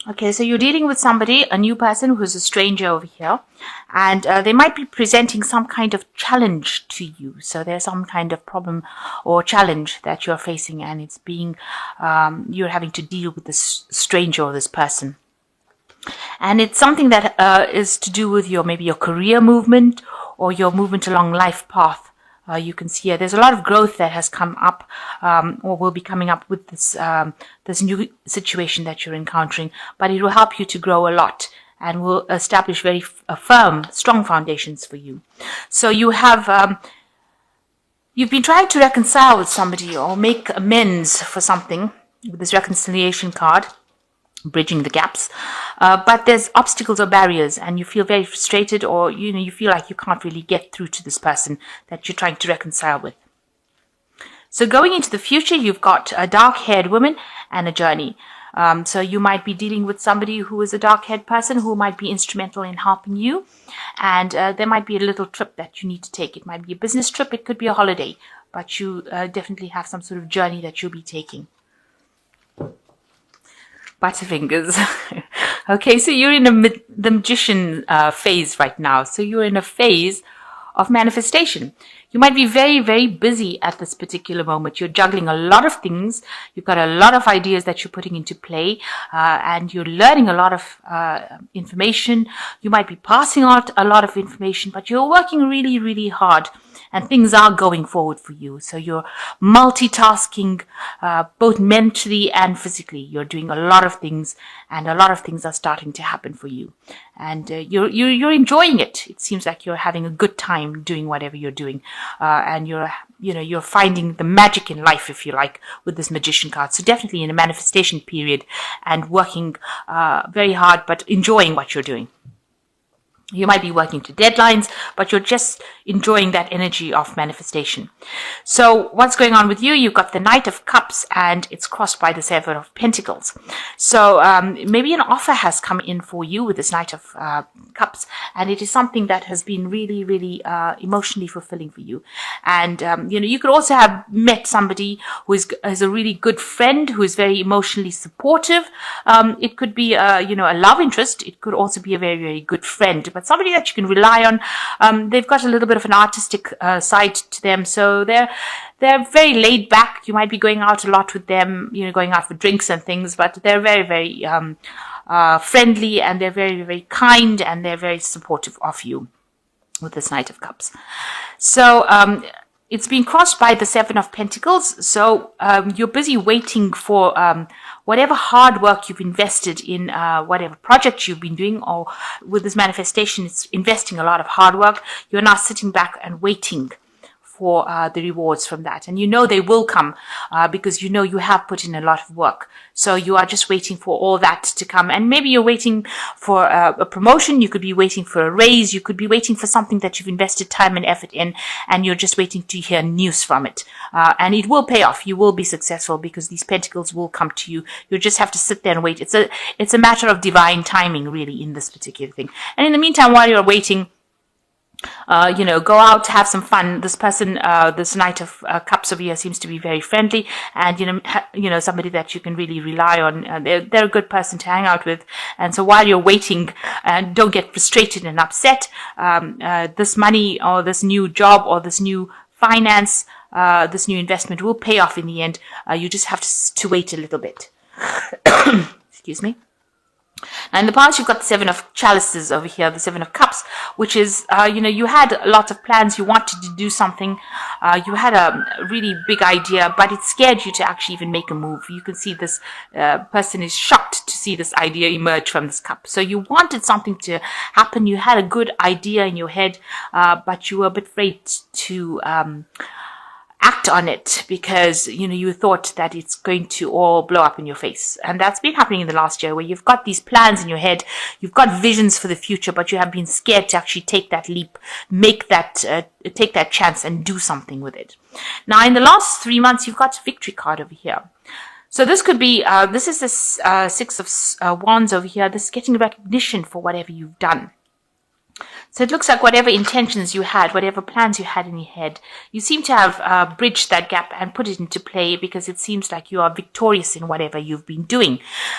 Okay, so you're dealing with somebody, a new person who's a stranger over here, and they might be presenting some kind of challenge to you. So there's some kind of problem or challenge that you're facing, and it's being, you're having to deal with this stranger or this person. And it's something that is to do with maybe your career movement or your movement along life path. You can see here there's a lot of growth that has come up or will be coming up with this new situation that you're encountering, but it will help you to grow a lot and will establish very firm, strong foundations for you. So you have you've been trying to reconcile with somebody or make amends for something with this reconciliation card, bridging the gaps, but there's obstacles or barriers, and you feel very frustrated, or you feel like you can't really get through to this person that you're trying to reconcile with. So going into the future, you've got a dark-haired woman and a journey. So you might be dealing with somebody who is a dark-haired person who might be instrumental in helping you, and there might be a little trip that you need to take. It might be a business trip, it could be a holiday, but you definitely have some sort of journey that you'll be taking. Butterfingers. Okay, so you're in the magician phase right now. So you're in a phase of manifestation. You might be very, very busy at this particular moment. You're juggling a lot of things. You've got a lot of ideas that you're putting into play, and you're learning a lot of information. You might be passing out a lot of information, but you're working really, really hard. And things are going forward for you. So you're multitasking, both mentally and physically. You're doing a lot of things, and a lot of things are starting to happen for you. And you're enjoying it. It seems like you're having a good time doing whatever you're doing, and you're finding the magic in life, if you like, with this magician card. So definitely in a manifestation period, and working very hard, but enjoying what you're doing. You might be working to deadlines, but you're just enjoying that energy of manifestation. So what's going on with you? You've got the Knight of Cups, and it's crossed by the Seven of Pentacles. So maybe an offer has come in for you with this Knight of Cups, and it is something that has been really, really emotionally fulfilling for you. And you could also have met somebody who is a really good friend, who is very emotionally supportive. It could be a love interest. It could also be a very, very good friend, but somebody that you can rely on. They've got a little bit of an artistic side to them, so they're very laid back. You might be going out a lot with them, going out for drinks and things, but they're very, very friendly, and they're very, very kind, and they're very supportive of you with this Knight of Cups. So it's been crossed by the Seven of Pentacles, so you're busy waiting for whatever hard work you've invested in whatever project you've been doing, or with this manifestation, it's investing a lot of hard work. You're now sitting back and waiting for the rewards from that. And they will come because you have put in a lot of work. So you are just waiting for all that to come. And maybe you're waiting for a promotion. You could be waiting for a raise. You could be waiting for something that you've invested time and effort in, and you're just waiting to hear news from it. And it will pay off. You will be successful because these pentacles will come to you. You just have to sit there and wait. It's a matter of divine timing, really, in this particular thing. And in the meantime, while you're waiting, go out, have some fun. This person, this Knight of Cups over here, seems to be very friendly, and somebody that you can really rely on. They're a good person to hang out with. And so while you're waiting, don't get frustrated and upset. This money, or this new job, or this new finance, this new investment will pay off in the end. You just have to wait a little bit. Excuse me. Now in the past, you've got the Seven of Chalices over here, the Seven of Cups, which is, you had lots of plans, you wanted to do something, you had a really big idea, but it scared you to actually even make a move. You can see this person is shocked to see this idea emerge from this cup. So you wanted something to happen, you had a good idea in your head, but you were a bit afraid to act on it because you thought that it's going to all blow up in your face. And that's been happening in the last year, where you've got these plans in your head, you've got visions for the future, but you have been scared to actually take that leap, take that chance and do something with it. Now in the last 3 months, you've got a victory card over here. So this could be, this is the Six of Wands over here. This is getting recognition for whatever you've done. So it looks like whatever intentions you had, whatever plans you had in your head, you seem to have bridged that gap and put it into play, because it seems like you are victorious in whatever you've been doing.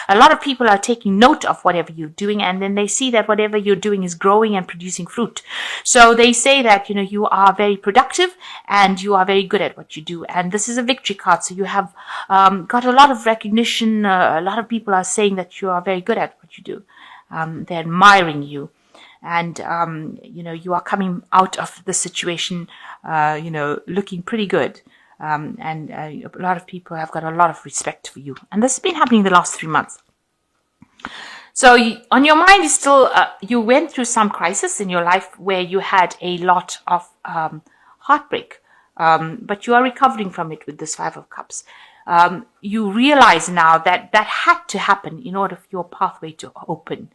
A lot of people are taking note of whatever you're doing, and then they see that whatever you're doing is growing and producing fruit. So they say that, you are very productive and you are very good at what you do. And this is a victory card. So you have got a lot of recognition. A lot of people are saying that you are very good at what you do. They're admiring you. And, you are coming out of the situation, looking pretty good. And a lot of people have got a lot of respect for you. And this has been happening the last 3 months. So on your mind is still, you went through some crisis in your life where you had a lot of heartbreak. But you are recovering from it with this 5 of Cups. You realize now that had to happen in order for your pathway to open.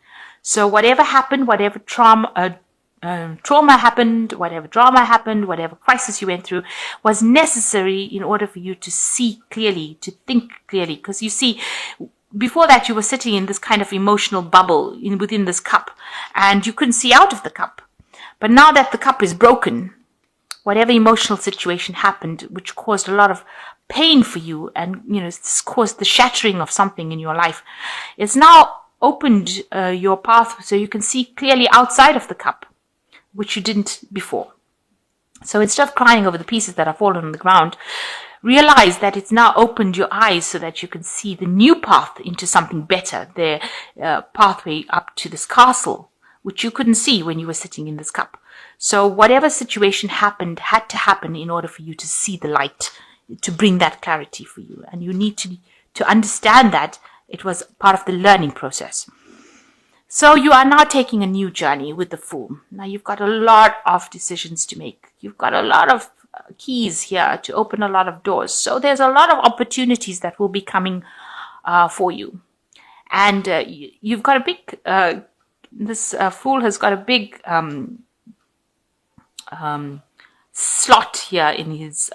So whatever happened, whatever trauma happened, whatever drama happened, whatever crisis you went through, was necessary in order for you to see clearly, to think clearly. Because you see, before that you were sitting in this kind of emotional bubble within this cup, and you couldn't see out of the cup. But now that the cup is broken, whatever emotional situation happened, which caused a lot of pain for you, and it's caused the shattering of something in your life, it's now opened your path so you can see clearly outside of the cup, which you didn't before. So instead of crying over the pieces that are fallen on the ground, realize that it's now opened your eyes so that you can see the new path into something better, the pathway up to this castle, which you couldn't see when you were sitting in this cup. So whatever situation happened had to happen in order for you to see the light, to bring that clarity for you. And you need to understand that it was part of the learning process. So you are now taking a new journey with the Fool. Now you've got a lot of decisions to make. You've got a lot of keys here to open a lot of doors. So there's a lot of opportunities that will be coming for you. And you've got a big, this Fool has got a big slot here in his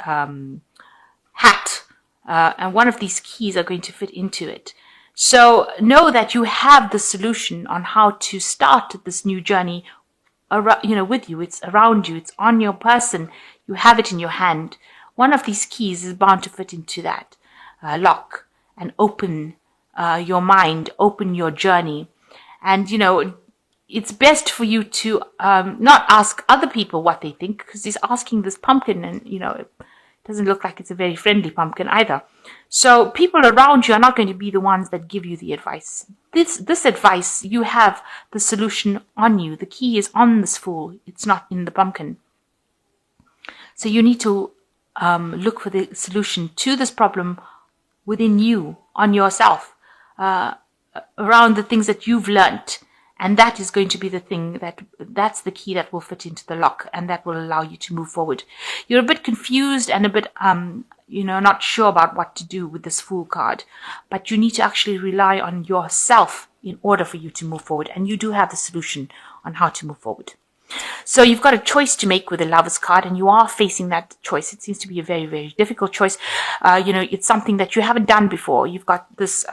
hat. And one of these keys are going to fit into it. So know that you have the solution on how to start this new journey, with you. It's around you. It's on your person. You have it in your hand. One of these keys is bound to fit into that lock and open your mind, open your journey. And, it's best for you to not ask other people what they think, because he's asking this pumpkin, and, it doesn't look like it's a very friendly pumpkin either. So people around you are not going to be the ones that give you the advice. This advice, you have the solution on you. The key is on this Fool. It's not in the pumpkin. So you need to look for the solution to this problem within you, on yourself, around the things that you've learnt. And that is going to be the thing that's the key that will fit into the lock, and that will allow you to move forward. You're a bit confused and a bit, not sure about what to do with this Fool card, but you need to actually rely on yourself in order for you to move forward. And you do have the solution on how to move forward. So you've got a choice to make with the Lover's card, and you are facing that choice. It seems to be a very, very difficult choice. It's something that you haven't done before. You've got this,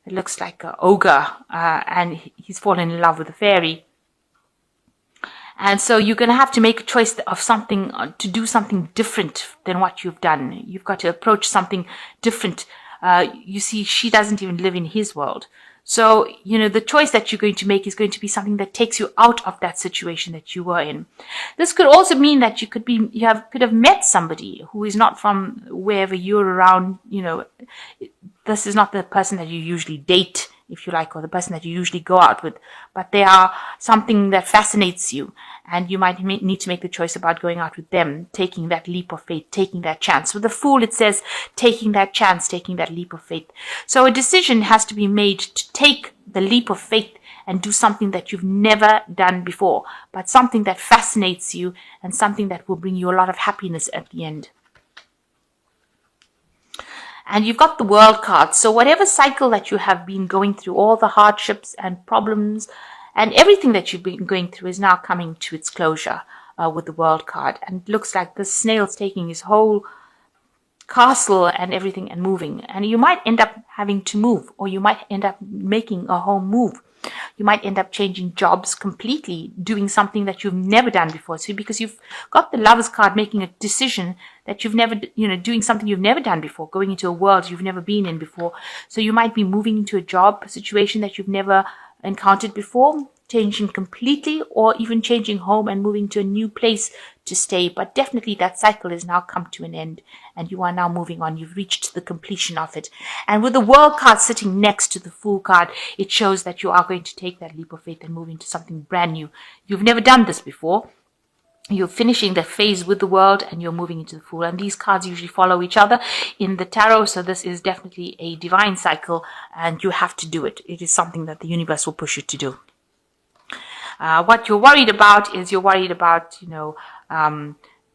it looks like an ogre, and he's fallen in love with a fairy. And so you're going to have to make a choice of something, to do something different than what you've done. You've got to approach something different. You see, she doesn't even live in his world. So, the choice that you're going to make is going to be something that takes you out of that situation that you were in. This could also mean that you could have met somebody who is not from wherever you're around. This is not the person that you usually date, if you like, or the person that you usually go out with, but they are something that fascinates you, and you might need to make the choice about going out with them, taking that leap of faith, taking that chance. With the Fool, it says taking that chance, taking that leap of faith. So a decision has to be made to take the leap of faith and do something that you've never done before, but something that fascinates you and something that will bring you a lot of happiness at the end. And you've got the World card. So whatever cycle that you have been going through, all the hardships and problems and everything that you've been going through is now coming to its closure with the World card. And it looks like the snail's taking his whole castle and everything and moving. And you might end up having to move, or you might end up making a home move. You might end up changing jobs completely, doing something that you've never done before. So because you've got the Lovers card, making a decision that you've never, doing something you've never done before, going into a world you've never been in before. So you might be moving into a job situation that you've never encountered before, changing completely, or even changing home and moving to a new place to stay. But definitely that cycle has now come to an end and you are now moving on. You've reached the completion of it. And with the World card sitting next to the Fool card, it shows that you are going to take that leap of faith and move into something brand new. You've never done this before. You're finishing the phase with the World and you're moving into the Fool. And these cards usually follow each other in the tarot. So this is definitely a divine cycle and you have to do it. It is something that the universe will push you to do. What you're worried about is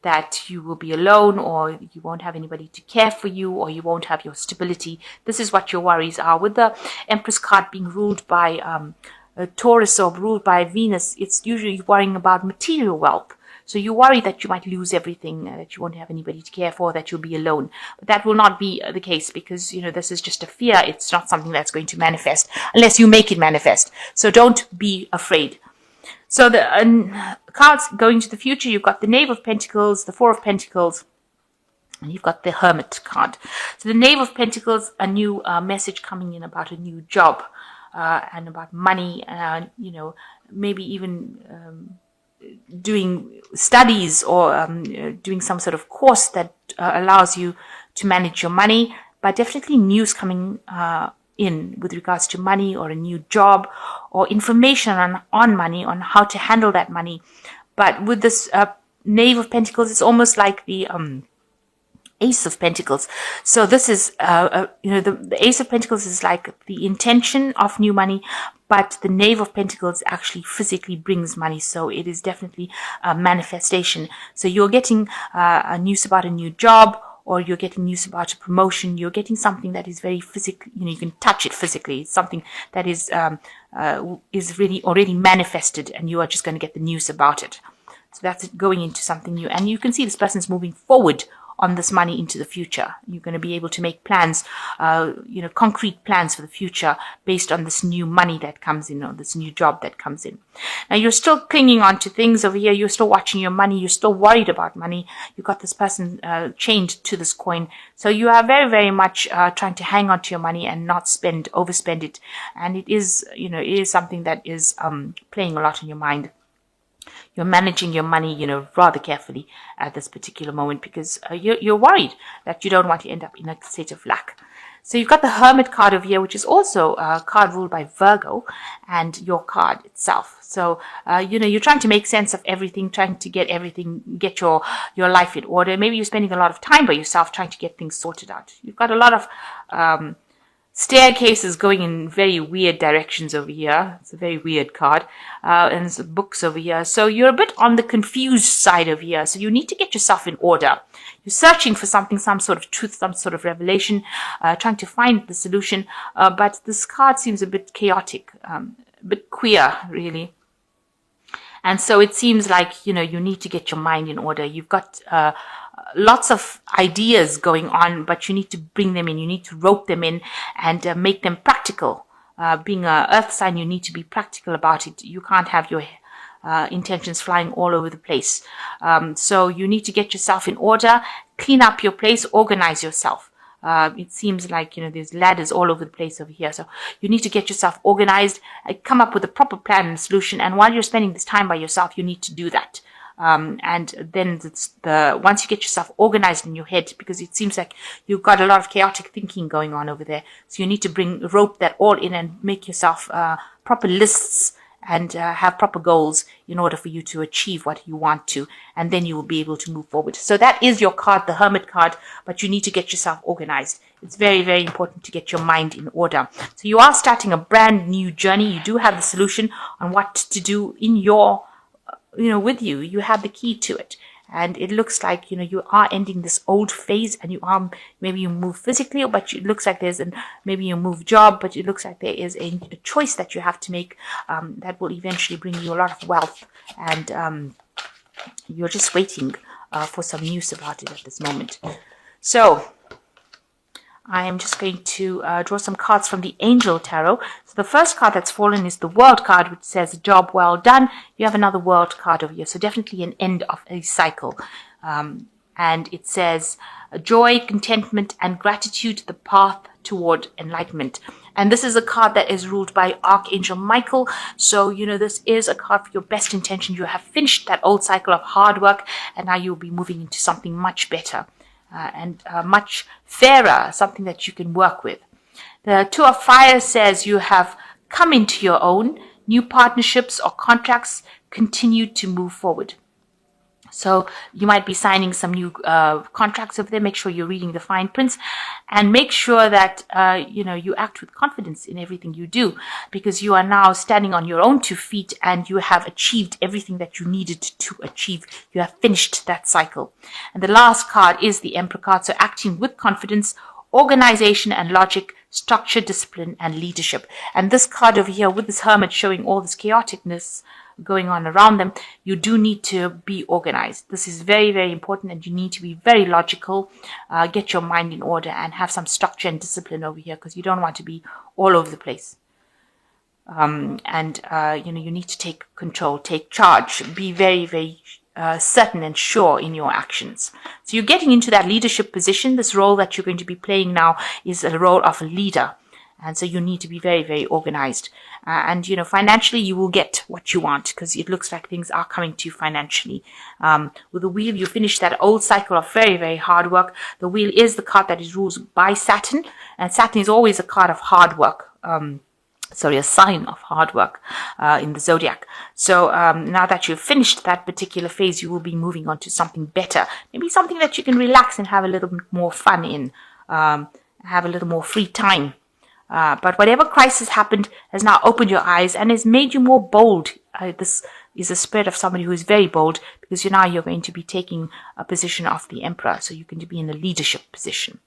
that you will be alone, or you won't have anybody to care for you, or you won't have your stability. This is what your worries are. With the Empress card being ruled by Taurus or ruled by Venus, it's usually worrying about material wealth. So you worry that you might lose everything, that you won't have anybody to care for, that you'll be alone. But that will not be the case because, this is just a fear. It's not something that's going to manifest unless you make it manifest. So don't be afraid. So the cards going to the future, you've got the Knave of Pentacles, the Four of Pentacles, and you've got the Hermit card. So the Knave of Pentacles, a new message coming in about a new job and about money, maybe even doing studies or doing some sort of course that allows you to manage your money, but definitely news coming in with regards to money or a new job or information on money, on how to handle that money. But with this Knave of Pentacles, it's almost like the Ace of Pentacles. So this is, the Ace of Pentacles is like the intention of new money, but the Knave of Pentacles actually physically brings money. So it is definitely a manifestation. So you're getting news about a new job, or you're getting news about a promotion. You're getting something that is very physical. You can touch it physically. It's something that is really already manifested, and you are just going to get the news about it. So that's it, going into something new. And you can see this person's moving forward on this money into the future. You're going to be able to make plans, concrete plans for the future based on this new money that comes in, or this new job that comes in. Now you're still clinging on to things over here. You're still watching your money. You're still worried about money. You've got this person chained to this coin. So you are very, very much trying to hang on to your money and not overspend it. And it is something that is playing a lot in your mind. You're managing your money, rather carefully at this particular moment because you're worried that you don't want to end up in a state of lack. So you've got the Hermit card over here, which is also a card ruled by Virgo, and your card itself. So, you're trying to make sense of everything, trying to get your life in order. Maybe you're spending a lot of time by yourself trying to get things sorted out. You've got a lot of staircases going in very weird directions over here. It's a very weird card. And there's books over here. So you're a bit on the confused side over here. So you need to get yourself in order. You're searching for something, some sort of truth, some sort of revelation, trying to find the solution. But this card seems a bit chaotic, a bit queer, really. And so it seems like, you need to get your mind in order. You've got lots of ideas going on, but you need to bring them in. You need to rope them in and make them practical. Being an earth sign, you need to be practical about it. You can't have your intentions flying all over the place. So you need to get yourself in order, clean up your place, organize yourself. It seems like, there's ladders all over the place over here. So you need to get yourself organized, come up with a proper plan and solution. And while you're spending this time by yourself, you need to do that. And then once you get yourself organized in your head, because it seems like you've got a lot of chaotic thinking going on over there. So you need to rope that all in and make yourself proper lists and have proper goals in order for you to achieve what you want to, and then you will be able to move forward. So that is your card, the Hermit card, but you need to get yourself organized. It's very, very important to get your mind in order. So you are starting a brand new journey. You do have the solution on what to do in your, with you. You have the key to it. And it looks like, you are ending this old phase, and maybe you move physically, but it looks like maybe you move job, but it looks like there is a choice that you have to make that will eventually bring you a lot of wealth. And you're just waiting for some news about it at this moment. So I am just going to draw some cards from the Angel Tarot. So the first card that's fallen is the World card, which says job well done. You have another World card over here, so definitely an end of a cycle. And it says joy, contentment, and gratitude, the path toward enlightenment. And this is a card that is ruled by Archangel Michael. So, this is a card for your best intention. You have finished that old cycle of hard work, and now you'll be moving into something much better and much fairer, something that you can work with. The Two of Fire says you have come into your own. New partnerships or contracts continue to move forward. So you might be signing some new contracts over there. Make sure you're reading the fine prints, and make sure that you act with confidence in everything you do, because you are now standing on your own 2 feet and you have achieved everything that you needed to achieve. You have finished that cycle. And the last card is the Emperor card. So acting with confidence, organization and logic, structure, discipline, and leadership. And this card over here with this Hermit showing all this chaoticness going on around them, you do need to be organized. This is very, very important, and you need to be very logical, get your mind in order, and have some structure and discipline over here, because you don't want to be all over the place. You need to take control, take charge, be very, very certain and sure in your actions. So you're getting into that leadership position. This role that you're going to be playing now is a role of a leader. And so you need to be very, very organized. Financially, you will get what you want, because it looks like things are coming to you financially. With the Wheel, you finish that old cycle of very, very hard work. The Wheel is the card that is ruled by Saturn. And Saturn is always a card of hard work. A sign of hard work in the zodiac. So now that you've finished that particular phase, you will be moving on to something better. Maybe something that you can relax and have a little bit more fun in, have a little more free time. But whatever crisis happened has now opened your eyes and has made you more bold. This is a spirit of somebody who is very bold, because now you're going to be taking a position of the Emperor. So you're going to be in a leadership position.